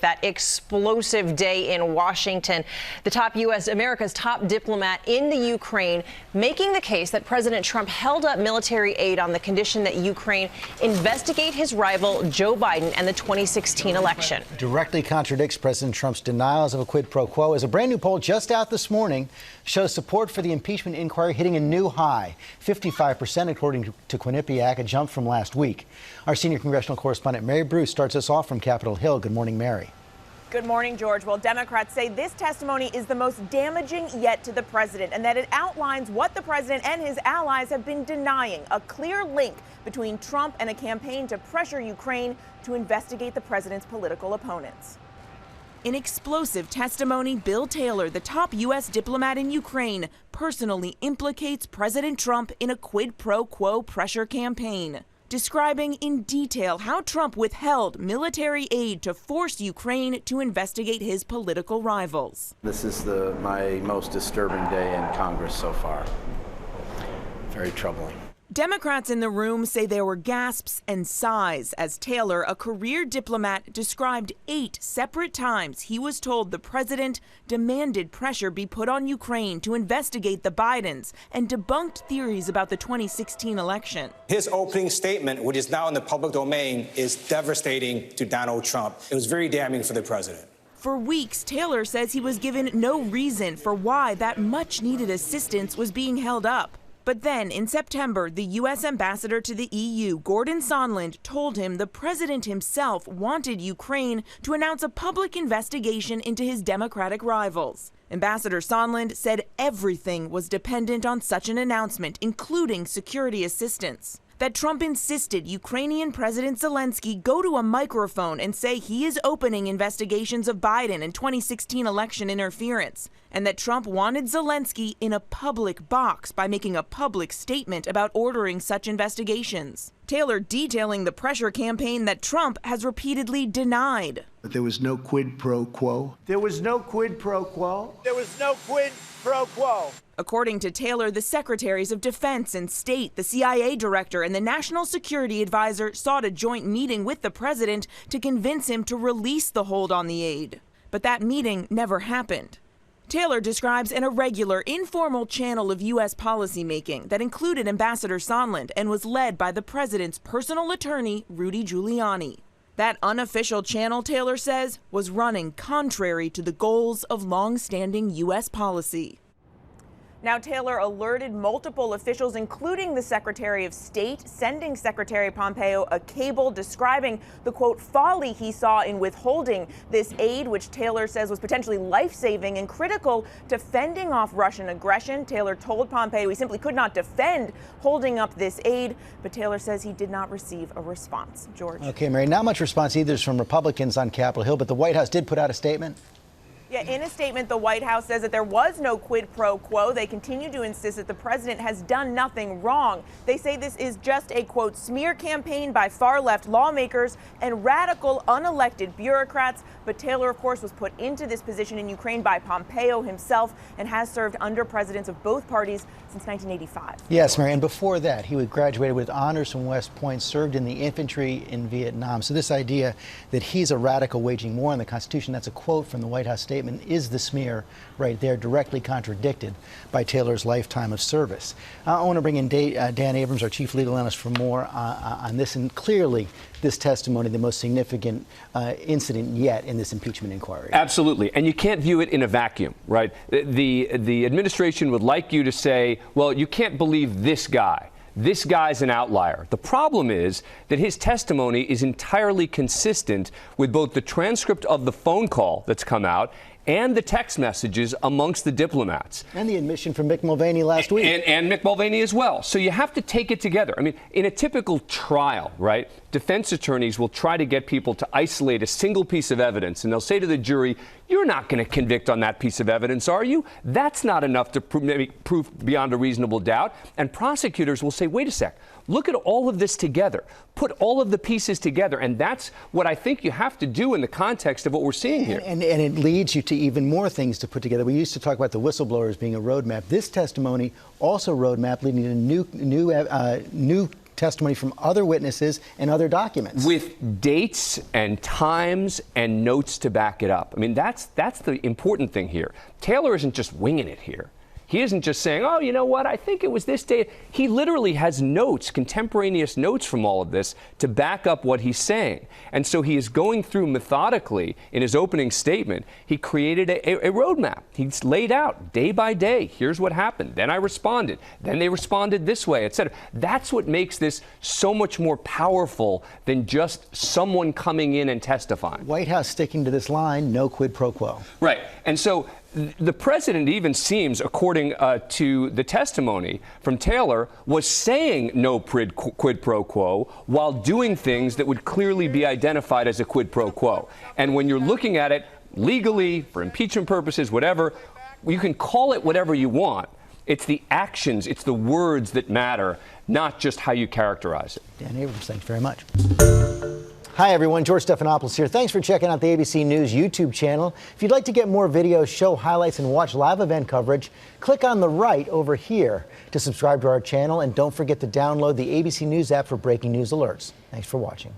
That explosive day in Washington, America's top diplomat in the Ukraine, making the case that President Trump held up military aid on the condition that Ukraine investigate his rival Joe Biden and the 2016 election. Directly contradicts President Trump's denials of a quid pro quo, as a brand new poll just out this morning shows support for the impeachment inquiry hitting a new high, 55% according to Quinnipiac, a jump from last week. Our senior congressional correspondent Mary Bruce starts us off from Capitol Hill. Good morning, Mary. Good morning, George. Well, Democrats say this testimony is the most damaging yet to the president, and that it outlines what the president and his allies have been denying, a clear link between Trump and a campaign to pressure Ukraine to investigate the president's political opponents. In explosive testimony, Bill Taylor, the top U.S. diplomat in Ukraine, personally implicates President Trump in a quid pro quo pressure campaign, describing in detail how Trump withheld military aid to force Ukraine to investigate his political rivals. This is my most disturbing day in Congress so far. Very troubling. Democrats in the room say there were gasps and sighs as Taylor, a career diplomat, described 8 separate times he was told the president demanded pressure be put on Ukraine to investigate the Bidens and debunked theories about the 2016 election. His opening statement, which is now in the public domain, is devastating to Donald Trump. It was very damning for the president. For weeks, Taylor says he was given no reason for why that much-needed assistance was being held up. But then, in September, the U.S. ambassador to the EU, Gordon Sondland, told him the president himself wanted Ukraine to announce a public investigation into his Democratic rivals. Ambassador Sondland said everything was dependent on such an announcement, including security assistance. That Trump insisted Ukrainian President Zelensky go to a microphone and say he is opening investigations of Biden and 2016 election interference, and that Trump wanted Zelensky in a public box by making a public statement about ordering such investigations. Taylor detailing the pressure campaign that Trump has repeatedly denied. But there was no quid pro quo. There was no quid pro quo. There was no quid pro quo. According to Taylor, the secretaries of Defense and State, the CIA director, and the National Security Advisor sought a joint meeting with the president to convince him to release the hold on the aid. But that meeting never happened. Taylor describes an irregular, informal channel of U.S. policymaking that included Ambassador Sondland and was led by the president's personal attorney, Rudy Giuliani. That unofficial channel, Taylor says, was running contrary to the goals of long-standing U.S. policy. Now, Taylor alerted multiple officials, including the Secretary of State, sending Secretary Pompeo a cable describing the, quote, folly he saw in withholding this aid, which Taylor says was potentially life-saving and critical to fending off Russian aggression. Taylor told Pompeo he simply could not defend holding up this aid, but Taylor says he did not receive a response. George. Okay, Mary, not much response either from Republicans on Capitol Hill, but the White House did put out a statement. Yeah, in a statement, the White House says that there was no quid pro quo. They continue to insist that the president has done nothing wrong. They say this is just a, quote, smear campaign by far-left lawmakers and radical, unelected bureaucrats. But Taylor, of course, was put into this position in Ukraine by Pompeo himself and has served under presidents of both parties since 1985. Yes, Mary, and before that, he graduated with honors from West Point, served in the infantry in Vietnam. So this idea that he's a radical waging war on the Constitution, that's a quote from the White House statement, is the smear right there, directly contradicted by Taylor's lifetime of service. I want to bring in Dan Abrams, our chief legal analyst, for more on this. And clearly, this testimony, the most significant incident yet in this impeachment inquiry. Absolutely. And you can't view it in a vacuum, right? The administration would like you to say, well, you can't believe this guy. This guy's an outlier. The problem is that his testimony is entirely consistent with both the transcript of the phone call that's come out and the text messages amongst the diplomats. And the admission from Mick Mulvaney last week. And Mick Mulvaney as well. So you have to take it together. I mean, in a typical trial, right, defense attorneys will try to get people to isolate a single piece of evidence, and they'll say to the jury, you're not going to convict on that piece of evidence, are you? That's not enough to prove beyond a reasonable doubt. And prosecutors will say, wait a sec, look at all of this together. Put all of the pieces together. And that's what I think you have to do in the context of what we're seeing here. And it leads you to even more things to put together. We used to talk about the whistleblowers being a roadmap. This testimony also roadmap leading to new testimony from other witnesses and other documents. With dates and times and notes to back it up. I mean, that's the important thing here. Taylor isn't just winging it here. He isn't just saying, oh, you know what, I think it was this day. He literally has notes, contemporaneous notes from all of this to back up what he's saying. And so he is going through methodically in his opening statement. He created a roadmap. He's laid out day by day. Here's what happened. Then I responded. Then they responded this way, et cetera. That's what makes this so much more powerful than just someone coming in and testifying. White House sticking to this line, no quid pro quo. Right. And so the president even seems, according to the testimony from Taylor, was saying no quid pro quo while doing things that would clearly be identified as a quid pro quo. And when you're looking at it legally, for impeachment purposes, whatever, you can call it whatever you want. It's the actions, it's the words that matter, not just how you characterize it. Dan Abrams, thanks very much. Hi, everyone. George Stephanopoulos here. Thanks for checking out the ABC News YouTube channel. If you'd like to get more videos, show highlights, and watch live event coverage, click on the right over here to subscribe to our channel. And don't forget to download the ABC News app for breaking news alerts. Thanks for watching.